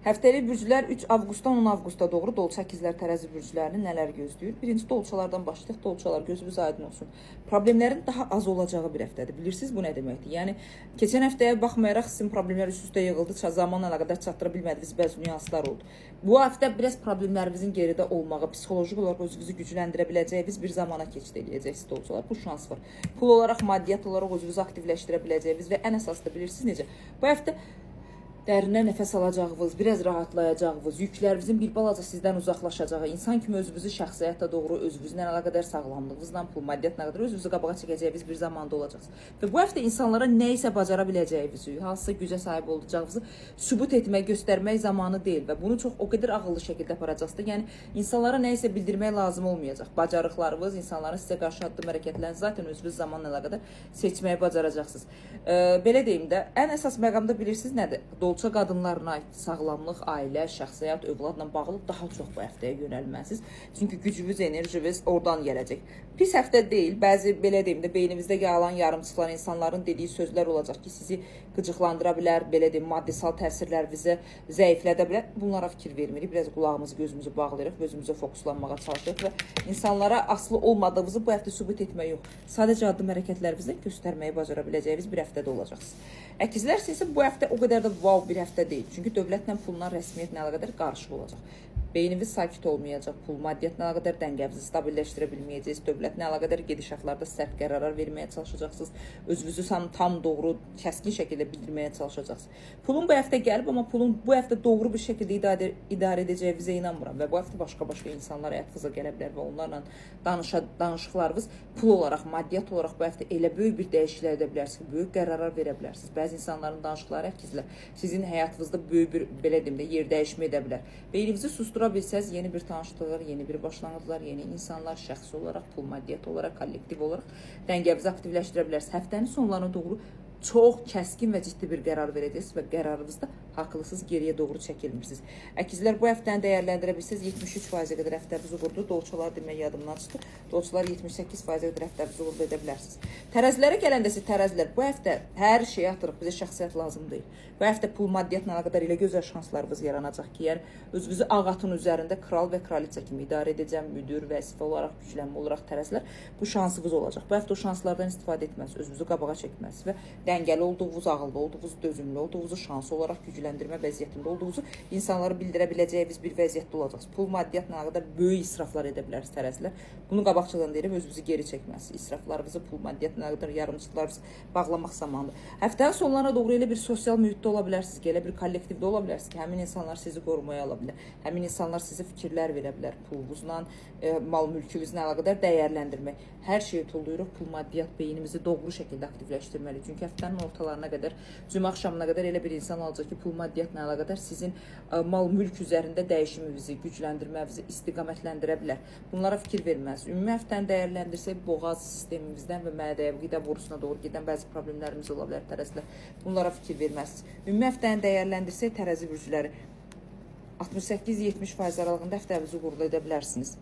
Həftəlik bürclər 3 avqustdan 10 avqusta doğru dolça ikizlər tərəzi bürclərini nələr gözləyir? Birinci dolçalardan başlayaq. Dolçalar gözünüz aydın olsun. Problemlərin daha az olacağı bir həftədir. Bilirsiniz bu nə deməkdir? Yəni keçən həftəyə baxmayaraq sizin problemlər üst-üstə yığıldı, zamanla əlaqədar çatdıra bilmədiniz, bəzi nüanslar oldu. Bu həftə biraz problemlərinizin geridə olmağı, psixoloji olaraq özünüzü gücləndirə biləcəyiniz bir zamana keçid edəcəksiniz dolçalar. Bu şans var. Pul olaraq, maddiyyat olaraq özünüzü aktivləşdirə biləcəyiniz və ən əsası da bilirsiniz necə? Bu həftə dərindən nəfəs alacağınız, biraz rahatlayacağınız, yüklərinizin bir balaca sizdən uzaqlaşacağı, insan kimi özünüzü şəxsiyyətlə doğru, özünüzlə əlaqədar sağlamlığınızla, pul, maddiyyatla qədər özünüzü qabağa çəkəcəyiniz bir zamanda olacaqsınız. Və bu həftə insanlara nə isə bacara biləcəyinizi, hansısa gücə sahib olacağınızı sübut etmək, göstərmək zamanı deyil və bunu çox o qədər ağıllı şəkildə aparacaqsınız. Yəni insanlara nə isə bildirmək lazım olmayacaq. Bacarıqlarınız, insanların sizə qarşı addım hərəkətlərini zaten özünüz zamanla əlaqədar seçməyi bacaracaqsınız. Belə deyim də, ən əsas məqamda bilirsiniz nədir? Dolça qadınlarına aid sağlamlıq, ailə, şəxsiyyət, övladla bağlı daha çox bu həftəyə yönəlməlisiniz. Çünki gücünüz, enerjiniz oradan gələcək. Pis həftə deyil, bəzi belə deyim də beynimizdə qalan yarımçıqlar, insanların dediyi sözlər olacaq ki, sizi qıcıqlandıra bilər, belə deyim, maddisal təsirlərinizi zəiflədə bilər. Bunlara fikir vermirik, biraz qulağımızı, gözümüzü bağlayırıq, özümüzə fokuslanmağa çalışırıq və insanlara aslı olmadığımızı bu həftə sübut etmək yox, sadəcə addım hərəkətlərinizlə göstərməyi bacara biləcəyiniz bir həftədə olacaqsınız. Əkizlər isə bu həftə o qədər də wow bir həftə deyil. Çünki dövlətlə, pulla, rəsmiyyətlə əlaqədar qarışıq olacaq. Beyniniz sakit olmayacaq, pul, maddiyyatla əlaqədar dəngənizi stabilləşdirə bilməyəcəksiniz, dövlətlə əlaqədar gedişatlarda sərt qərarlar verməyə çalışacaqsınız, özünüzü tam doğru, kəskin şəkildə bildirməyə çalışacaqsınız. Pulun bu həftə gəlib, amma pulun bu həftə doğru bir şəkildə idarə edəcəyinizə inanmıram və bu həftə başqa insanlar həyatınıza gələ bilər və onlarla danışıqlarınız pul olaraq, maddiyyat olaraq bu həftə elə böyük bir dəyişikliklər edə bilərsiniz, böyük qərarlar verə bilərsiniz. Bəzi insanların danışıqları əkizlər sizin həyatınızda böyük bir, belə deyim də, yer dəyişmə edə bilər. Beyninizi sustura bilsəz, yeni bir tanışlıqlar, yeni bir başlanğıclar, yeni insanlar, şəxsi olaraq, pul, maddiyyat olaraq, kollektiv olaraq dəngənizi aktivləşdirə bilərsiniz. Həftənin sonlarına doğru çox kəskin və ciddi bir qərar verəcəksiniz və qərarınızda haqlısınız, geriyə doğru çəkilmirsiniz. Əkizlər bu həftəni dəyərləndirə bilsəz 73%-ə qədər həftənizi uğurlu, dolçalar demək yadımdan çıxdı. Dolçalar 78%-ə qədər həftənizi uğurlu edə bilərsiniz. Tərəzilərə gələndə isə tərəzilər bu həftə hər şeyi atırıq, bizə şəxsiyyət lazım deyil. Bu həftə pul, maddiyyatla əlaqədar elə gözəl şanslarınız yaranacaq ki, yəni özünüzü ağ atın üzərində kral və kraliça kimi idarə edəcəm, müdür, vəzifə olaraq, güclənmə olaraq tərəzilər bu şansınız olacaq. Bu həftə o şanslardan istifadə etməlisiniz, özünüzü qabağa çəkməlisiniz və dəngəli olduğunuz, ağıllı olduğunuz, dözümlü olduğunuzu, şansı olaraq gücləndirmə vəziyyətində olduğunuzu insanlara bildirə biləcəyiniz bir vəziyyətdə olacaqsınız. Pul, maddiyyatla əlaqədar böyük israflar edə bilərsiniz tərəzilər. Bunu qabaqcadan deyirəm, özünüzü geri çəkməlisiniz. İsraflarınızı, pul, maddiyyatla əlaqədar yarımçıqlarınızı bağlamaq zamanıdır. Həftənin sonlarına doğru elə bir sosial mühitdə ola bilərsiniz ki, elə bir kollektivdə ola bilərsiniz ki, həmin insanlar sizi qorumaya ala bilər. Həmin insanlar sizə fikirlər verə bilər. Pulunuzla, mal mülkünüzlə əlaqədar dəyərləndirmək. Hər şeyi tullayırıq, pul, maddiyyat beynimizi doğru şəkildə aktivləşdirməliyik. Çünki həftənin ortalarına qədər, cümə axşamına qədər elə bir insan olacaq ki, pul, maddiyyatla əlaqədar sizin mal, mülk üzərində dəyişiminizi, gücləndirmənizi istiqamətləndirə bilər. Bunlara fikir verməlisiniz. Ümumi həftəni dəyərləndirsək, boğaz sistemimizdən və mədə, qida borusuna doğru gedən bəzi problemlərimiz ola bilər tərəzilər. Bunlara fikir verməlisiniz. Ümumi həftəni dəyərləndirsək, tərəzi bürcləri 68-70% aralığında həftənizi uğurlu edə bilərsiniz.